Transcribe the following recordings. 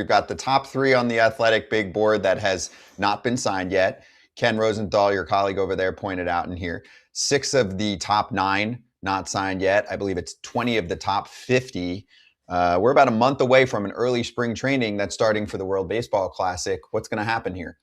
We've got the top three on the Athletic big board that has not been signed yet. Ken Rosenthal, your colleague over there, pointed out in here 6 of the top 9 not signed yet. I believe it's 20 of the top 50. We're about a month away from an early spring training that's starting for the World Baseball Classic. What's going to happen here?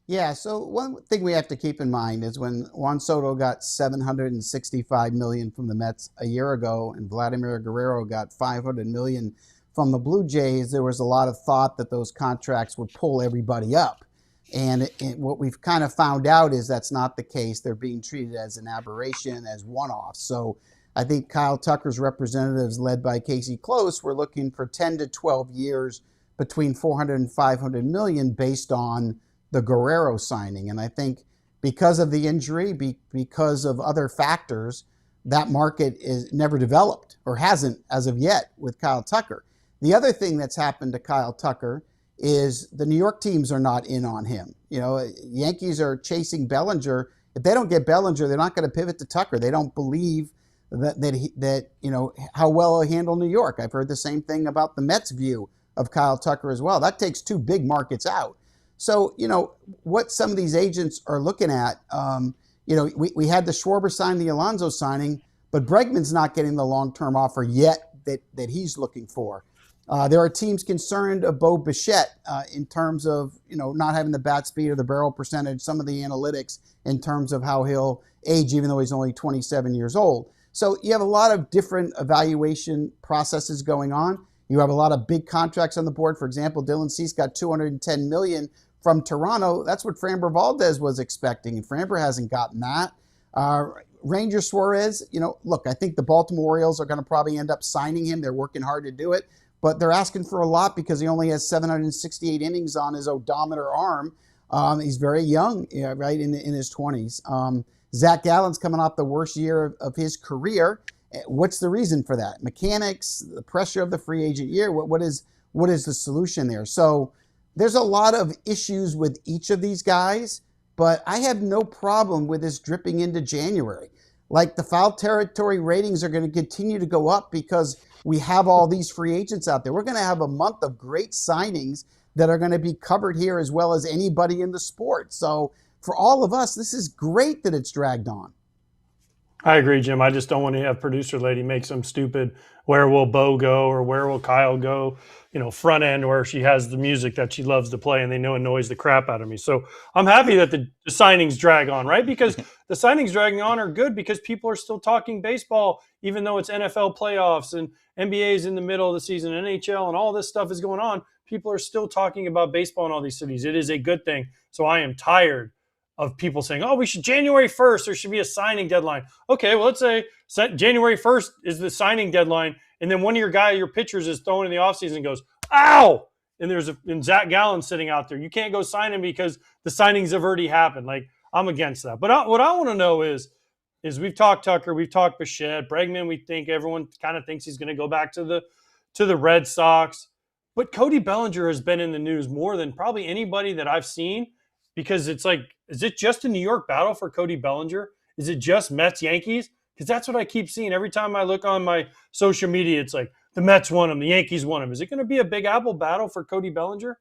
Yeah, so one thing we have to keep in mind is when Juan Soto got $765 million from the Mets a year ago and Vladimir Guerrero got $500 million from the Blue Jays, there was a lot of thought that those contracts would pull everybody up. And what we've kind of found out is that's not the case. They're being treated as an aberration, as one-offs. So I think Kyle Tucker's representatives, led by Casey Close, were looking for 10 to 12 years between 400 and 500 million based on the Guerrero signing. And I think because of the injury, because of other factors, that market is never developed or hasn't as of yet with Kyle Tucker. The other thing that's happened to Kyle Tucker is the New York teams are not in on him. You know, Yankees are chasing Bellinger. If they don't get Bellinger, they're not going to pivot to Tucker. They don't believe that you know how well he'll handle New York. I've heard the same thing about the Mets' view of Kyle Tucker as well. That takes 2 big markets out. So, you know, what some of these agents are looking at, you know, we had the Schwarber sign, the Alonso signing, but Bregman's not getting the long-term offer yet that he's looking for. There are teams concerned of Bo Bichette in terms of, you know, not having the bat speed or the barrel percentage, some of the analytics in terms of how he'll age, even though he's only 27 years old. So you have a lot of different evaluation processes going on. You have a lot of big contracts on the board. For example, Dylan Cease got $210 million from Toronto. That's what Framber Valdez was expecting, and Framber hasn't gotten that. Ranger Suarez, you know, look, I think the Baltimore Orioles are going to probably end up signing him. They're working hard to do it, but they're asking for a lot because he only has 768 innings on his odometer arm. He's very young, right, in his 20s. Zach Gallen's coming off the worst year of his career. What's the reason for that? Mechanics, the pressure of the free agent year. What is the solution there? So there's a lot of issues with each of these guys, but I have no problem with this dripping into January. Like, the foul territory ratings are going to continue to go up because we have all these free agents out there. We're going to have a month of great signings that are going to be covered here as well as anybody in the sport. So for all of us, this is great that it's dragged on. I agree, Jim. I just don't want to have producer lady make some stupid where will Bo go or where will Kyle go, you know, front end where she has the music that she loves to play and they know annoys the crap out of me. So I'm happy that the signings drag on, right? Because the signings dragging on are good because people are still talking baseball, even though it's NFL playoffs and NBA is in the middle of the season, NHL and all this stuff is going on. People are still talking about baseball in all these cities. It is a good thing. So I am tired of people saying, oh, we should January 1st, there should be a signing deadline. Okay, well, let's say January 1st is the signing deadline, and then one of your pitchers is throwing in the offseason and goes, ow! And Zach Gallen sitting out there. You can't go sign him because the signings have already happened. Like, I'm against that. But what I want to know is we've talked Tucker, we've talked Bichette, Bregman, we think everyone kind of thinks he's going to go back to the Red Sox. But Cody Bellinger has been in the news more than probably anybody that I've seen, because it's like, is it just a New York battle for Cody Bellinger? Is it just Mets, Yankees? Because that's what I keep seeing. Every time I look on my social media, it's like the Mets won him, the Yankees won him. Is it going to be a Big Apple battle for Cody Bellinger?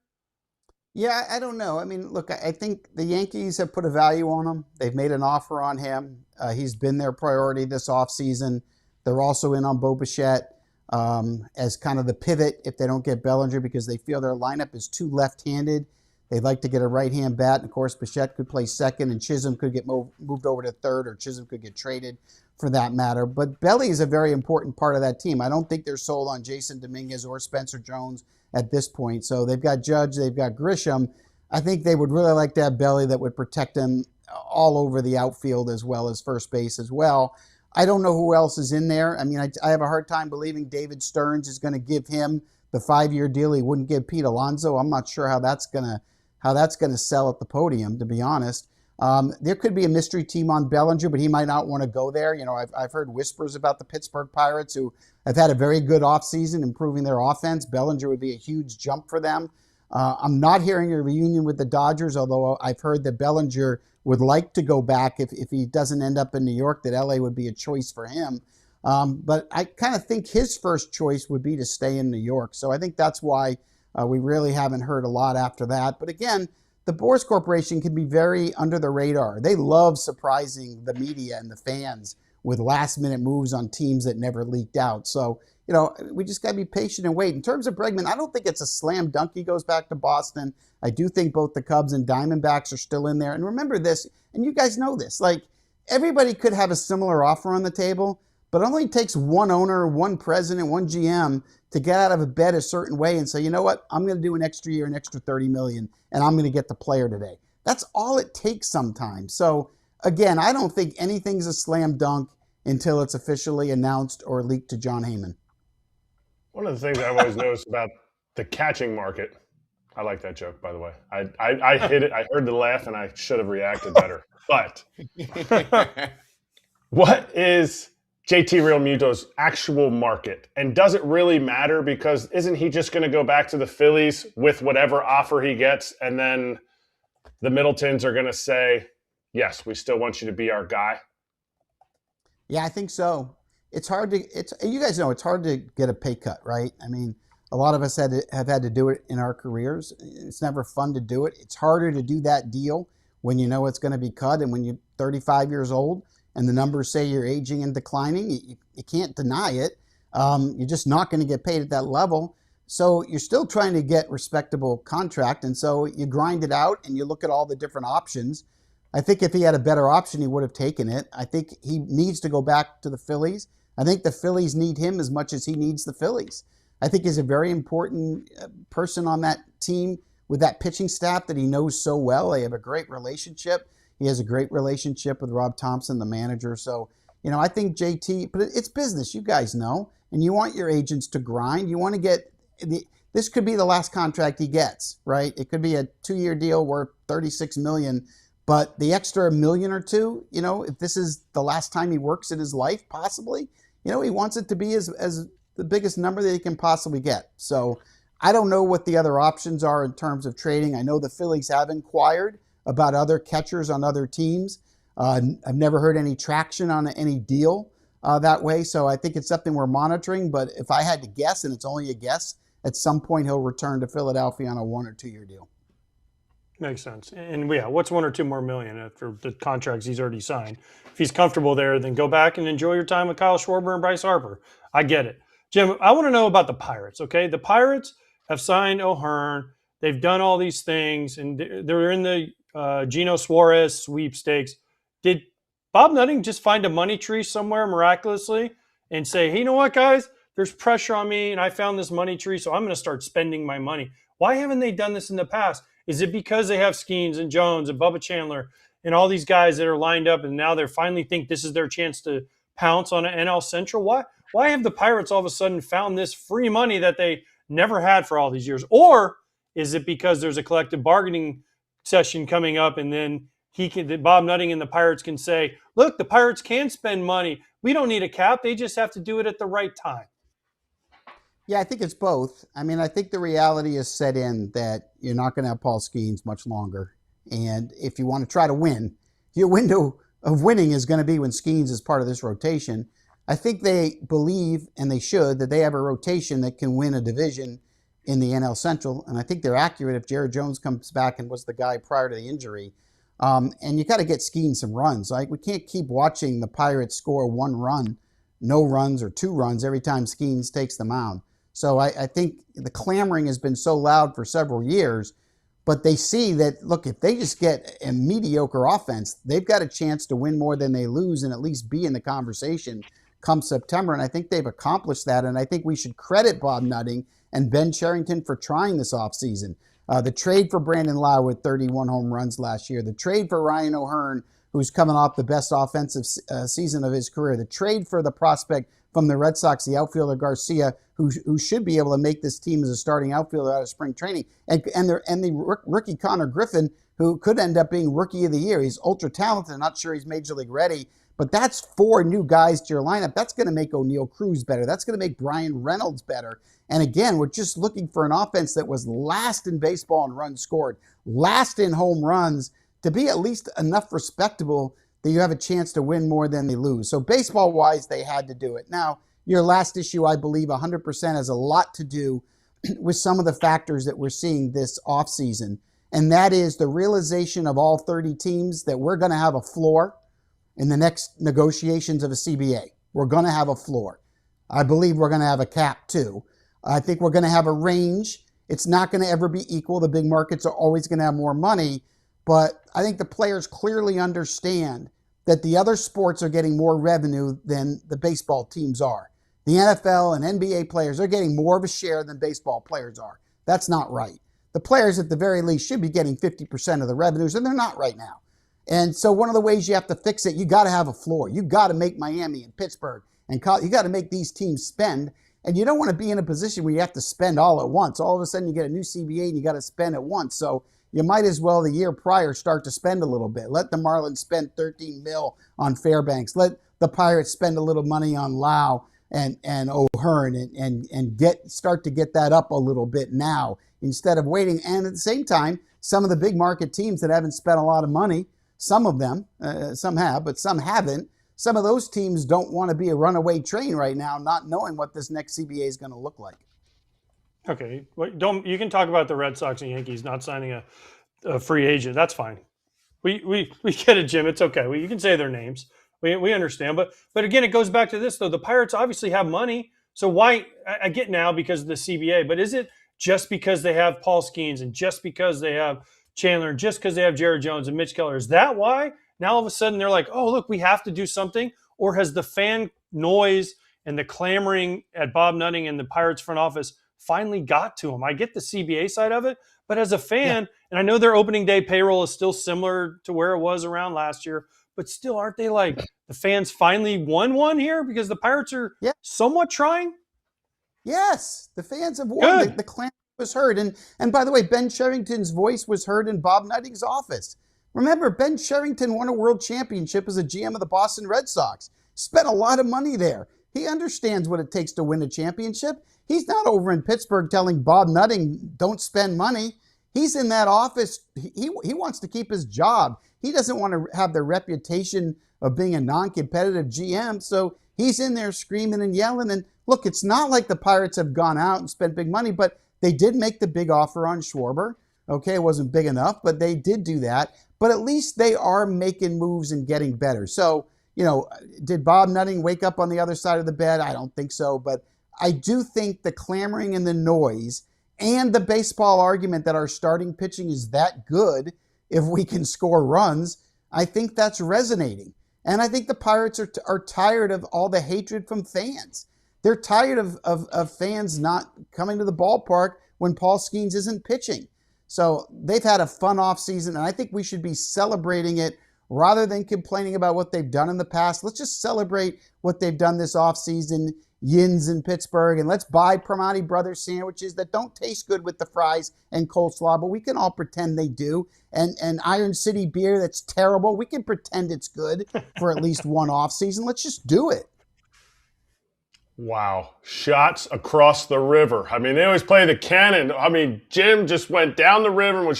Yeah, I don't know. I mean, look, I think the Yankees have put a value on him. They've made an offer on him. He's been their priority this offseason. They're also in on Bo Bichette as kind of the pivot if they don't get Bellinger, because they feel their lineup is too left-handed. They'd like to get a right-hand bat. And, of course, Bichette could play second, and Chisholm could get moved over to third, or Chisholm could get traded for that matter. But Belly is a very important part of that team. I don't think they're sold on Jason Dominguez or Spencer Jones at this point. So they've got Judge, they've got Grisham. I think they would really like to have Belly that would protect them all over the outfield as well as first base as well. I don't know who else is in there. I mean, I have a hard time believing David Stearns is going to give him the 5-year deal he wouldn't give Pete Alonso. I'm not sure how that's going to sell at the podium, to be honest. There could be a mystery team on Bellinger, but he might not want to go there. You know, I've heard whispers about the Pittsburgh Pirates, who have had a very good offseason improving their offense. Bellinger would be a huge jump for them. I'm not hearing a reunion with the Dodgers, although I've heard that Bellinger would like to go back if he doesn't end up in New York, that LA would be a choice for him. But I kind of think his first choice would be to stay in New York. So I think that's why We really haven't heard a lot after that. But again, the Boras Corporation can be very under the radar. They love surprising the media and the fans with last-minute moves on teams that never leaked out. So, we just got to be patient and wait. In terms of Bregman, I don't think it's a slam dunk he goes back to Boston. I do think both the Cubs and Diamondbacks are still in there. And remember this, and you guys know this, everybody could have a similar offer on the table, but it only takes one owner, one president, one GM to get out of a bed a certain way and say, you know what, I'm going to do an extra year, an extra $30 million, and I'm going to get the player today. That's all it takes sometimes. So again, I don't think anything's a slam dunk until it's officially announced or leaked to John Heyman. One of the things I've always noticed about the catching market, I like that joke, by the way. I hit it. I heard the laugh, and I should have reacted better. But what is JT Realmuto's actual market? And does it really matter? Because isn't he just going to go back to the Phillies with whatever offer he gets, and then the Middletons are going to say, yes, we still want you to be our guy? Yeah, I think so. It's hard to, you guys know it's hard to get a pay cut, right? I mean, a lot of us have had to do it in our careers. It's never fun to do it. It's harder to do that deal when you know it's going to be cut, and when you're 35 years old and the numbers say you're aging and declining, you can't deny it. You're just not going to get paid at that level. So you're still trying to get respectable contract, and so you grind it out and you look at all the different options. I think if he had a better option, he would have taken it. I think he needs to go back to the Phillies. I think the Phillies need him as much as he needs the Phillies. I think he's a very important person on that team with that pitching staff that he knows so well. They have a great relationship. He has a great relationship with Rob Thompson, the manager. So, I think JT, but it's business, you guys know, and you want your agents to grind. You want to get, this could be the last contract he gets, right? It could be a 2-year deal worth $36 million. But the extra $1 million or $2 million, if this is the last time he works in his life, possibly, he wants it to be as the biggest number that he can possibly get. So I don't know what the other options are in terms of trading. I know the Phillies have inquired about other catchers on other teams. I've never heard any traction on any deal that way. So I think it's something we're monitoring. But if I had to guess, and it's only a guess, at some point he'll return to Philadelphia on a 1 or 2 year deal. Makes sense. And yeah, what's 1 or 2 more million after the contracts he's already signed? If he's comfortable there, then go back and enjoy your time with Kyle Schwarber and Bryce Harper. I get it. Jim, I want to know about the Pirates, okay? The Pirates have signed O'Hearn. They've done all these things, and they're in the Gino Suarez sweepstakes. Did Bob Nutting just find a money tree somewhere miraculously and say, hey, you know what, guys? There's pressure on me, and I found this money tree, so I'm going to start spending my money. Why haven't they done this in the past? Is it because they have Skeens and Jones and Bubba Chandler and all these guys that are lined up, and now they finally think this is their chance to pounce on an NL Central? Why have the Pirates all of a sudden found this free money that they never had for all these years? Or is it because there's a collective bargaining session coming up, and then Bob Nutting and the Pirates can say, look, the Pirates can spend money. We don't need a cap. They just have to do it at the right time. Yeah, I think it's both. I mean, I think the reality is set in that you're not going to have Paul Skeens much longer. And if you want to try to win, your window of winning is going to be when Skeens is part of this rotation. I think they believe, and they should, that they have a rotation that can win a division in the NL Central. And I think they're accurate if Jared Jones comes back and was the guy prior to the injury. And you got to get Skeens some runs. We can't keep watching the Pirates score 1 run, no runs, or 2 runs every time Skeens takes the mound. So I think the clamoring has been so loud for several years, but they see that, look, if they just get a mediocre offense, they've got a chance to win more than they lose and at least be in the conversation come September. And I think they've accomplished that. And I think we should credit Bob Nutting and Ben Cherington for trying this offseason. The trade for Brandon Lau with 31 home runs last year, the trade for Ryan O'Hearn, who's coming off the best offensive season of his career, the trade for the prospect from the Red Sox, the outfielder Garcia, who should be able to make this team as a starting outfielder out of spring training, and the rookie Connor Griffin, who could end up being rookie of the year. He's ultra talented, not sure he's major league ready, but that's 4 new guys to your lineup. That's going to make O'Neal Cruz better. That's going to make Brian Reynolds better. And again, we're just looking for an offense that was last in baseball in runs scored, last in home runs, to be at least enough respectable that you have a chance to win more than they lose. So baseball-wise, they had to do it. Now, your last issue, I believe, 100% has a lot to do with some of the factors that we're seeing this offseason, and that is the realization of all 30 teams that we're going to have a floor in the next negotiations of a CBA. We're going to have a floor. I believe we're going to have a cap too. I think we're going to have a range. It's not going to ever be equal. The big markets are always going to have more money, but I think the players clearly understand that the other sports are getting more revenue than the baseball teams are. The NFL and NBA players are getting more of a share than baseball players are. That's not right. The players at the very least should be getting 50% of the revenues, and they're not right now. And so one of the ways you have to fix it, you got to have a floor. You got to make Miami and Pittsburgh and you got to make these teams spend. And you don't want to be in a position where you have to spend all at once. All of a sudden you get a new CBA and you got to spend at once. So you might as well the year prior start to spend a little bit. Let the Marlins spend 13 mil on Fairbanks. Let the Pirates spend a little money on Lau and O'Hearn and start to get that up a little bit now instead of waiting. And at the same time, some of the big market teams that haven't spent a lot of money, some of them, some have, but some haven't. Some of those teams don't want to be a runaway train right now, not knowing what this next CBA is going to look like. Okay, you can talk about the Red Sox and Yankees not signing a free agent. That's fine. We get it, Jim. It's okay. You can say their names. We understand. But again, it goes back to this, though. The Pirates obviously have money. So why – I get now because of the CBA, but is it just because they have Paul Skeens and just because they have Chandler and just because they have Jared Jones and Mitch Keller? Is that why now all of a sudden they're like, oh, look, we have to do something? Or has the fan noise and the clamoring at Bob Nutting and the Pirates front office finally got to them? I get the CBA side of it, but as a fan, and I know their opening day payroll is still similar to where it was around last year, but still, aren't they like the fans finally won one here because the Pirates are somewhat trying? Yes, the fans have won. The clamor was heard. And by the way, Ben Sherrington's voice was heard in Bob Nutting's office. Remember, Ben Sherrington won a world championship as a GM of the Boston Red Sox. Spent a lot of money there. He understands what it takes to win a championship. He's not over in Pittsburgh telling Bob Nutting, don't spend money. He's in that office. He wants to keep his job. He doesn't want to have the reputation of being a non-competitive GM. So he's in there screaming and yelling. And look, it's not like the Pirates have gone out and spent big money, but they did make the big offer on Schwarber. Okay, it wasn't big enough, but they did do that. But at least they are making moves and getting better. So, did Bob Nutting wake up on the other side of the bed? I don't think so. But I do think the clamoring and the noise and the baseball argument that our starting pitching is that good if we can score runs, I think that's resonating. And I think the Pirates are tired of all the hatred from fans. They're tired of fans not coming to the ballpark when Paul Skeens isn't pitching. So they've had a fun offseason, and I think we should be celebrating it rather than complaining about what they've done in the past. Let's just celebrate what they've done this offseason, Yins in Pittsburgh, and let's buy Primanti Brothers sandwiches that don't taste good with the fries and coleslaw, but we can all pretend they do. And Iron City beer that's terrible, we can pretend it's good for at least one offseason. Let's just do it. Wow. Shots across the river. I mean, they always play the cannon. I mean, Jim just went down the river and was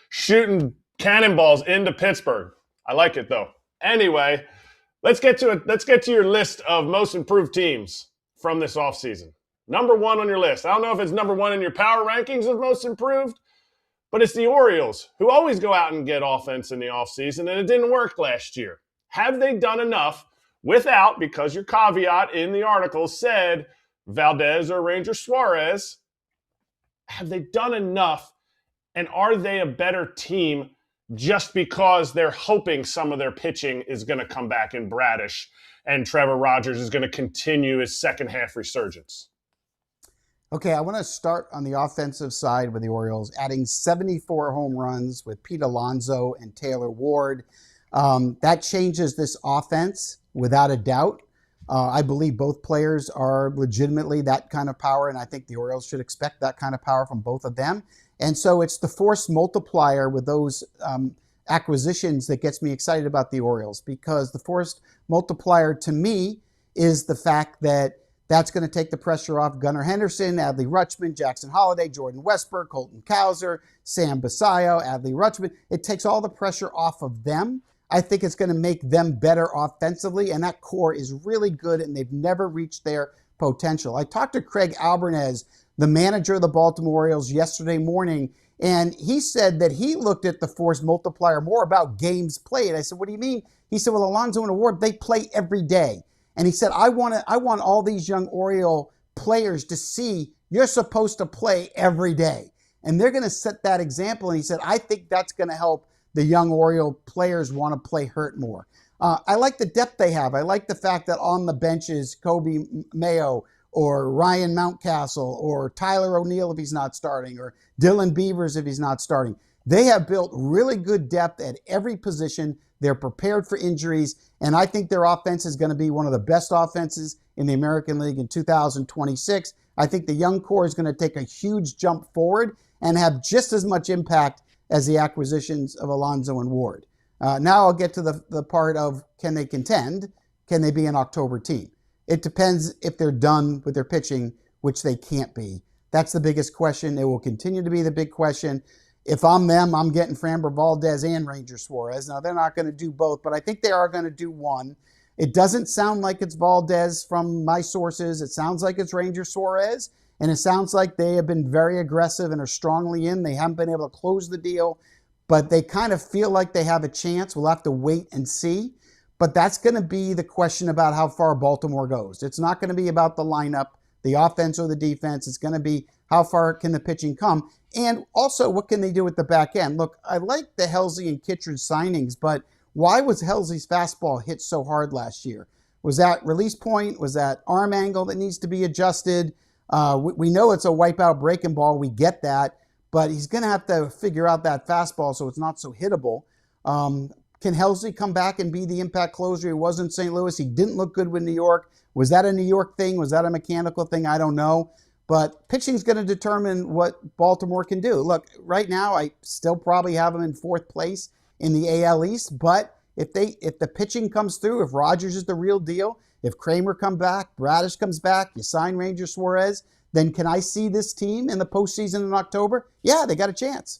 shooting cannonballs into Pittsburgh. I like it, though. Anyway, let's get to it. Let's get to your list of most improved teams from this offseason. Number one on your list. I don't know if it's number one in your power rankings of most improved, but it's the Orioles, who always go out and get offense in the offseason, and it didn't work last year. Have they done enough without, because your caveat in the article said Valdez or Ranger Suarez, have they done enough, and are they a better team just because they're hoping some of their pitching is going to come back in Bradish and Trevor Rogers is going to continue his second half resurgence? Okay, I want to start on the offensive side with the Orioles, adding 74 home runs with Pete Alonso and Taylor Ward. That changes this offense without a doubt. I believe both players are legitimately that kind of power, and I think the Orioles should expect that kind of power from both of them. And so it's the force multiplier with those acquisitions that gets me excited about the Orioles, because the force multiplier to me is the fact that that's going to take the pressure off Gunnar Henderson, Adley Rutschman, Jackson Holliday, Jordan Westburg, Colton Cowser, Sam Basayo, Adley Rutschman. It takes all the pressure off of them. I think it's going to make them better offensively, and that core is really good, and they've never reached their potential. I talked to Craig Albernez the manager of the Baltimore Orioles, yesterday morning, and he said that he looked at the force multiplier more about games played. I said, what do you mean? He said, well, Alonso and Ward, they play every day. And he said, I want all these young Oriole players to see you're supposed to play every day. And they're going to set that example. And he said, I think that's going to help the young Oriole players want to play hurt more. I like the depth they have. I like the fact that on the benches, Kobe Mayo or Ryan Mountcastle or Tyler O'Neill if he's not starting or Dylan Beavers if he's not starting. They have built really good depth at every position. They're prepared for injuries, and I think their offense is going to be one of the best offenses in the American League in 2026. I think the young core is going to take a huge jump forward and have just as much impact as the acquisitions of Alonso and Ward. Now I'll get to the part of, can they contend? Can they be an October team? It depends if they're done with their pitching, which they can't be. That's the biggest question. It will continue to be the big question. If I'm them, I'm getting Framber Valdez and Ranger Suarez. Now, they're not going to do both, but I think they are going to do one. It doesn't sound like it's Valdez from my sources. It sounds like it's Ranger Suarez, and it sounds like they have been very aggressive and are strongly in. They haven't been able to close the deal, but they kind of feel like they have a chance. We'll have to wait and see. But that's going to be the question about how far Baltimore goes. It's not going to be about the lineup, the offense or the defense. It's going to be how far can the pitching come. And also, what can they do at the back end? Look, I like the Helsley and Kittredge signings, but why was Helsley's fastball hit so hard last year? Was that release point? Was that arm angle that needs to be adjusted? We know it's a wipeout breaking ball. We get that. But he's going to have to figure out that fastball so it's not so hittable. Can Helsley come back and be the impact closer he was in St. Louis? He didn't look good with New York. Was that a New York thing? Was that a mechanical thing? I don't know. But pitching's going to determine what Baltimore can do. Look, right now, I still probably have them in fourth place in the AL East. But if the pitching comes through, if Rogers is the real deal, if Kramer comes back, Bradish comes back, you sign Ranger Suarez, then can I see this team in the postseason in October? Yeah, they got a chance.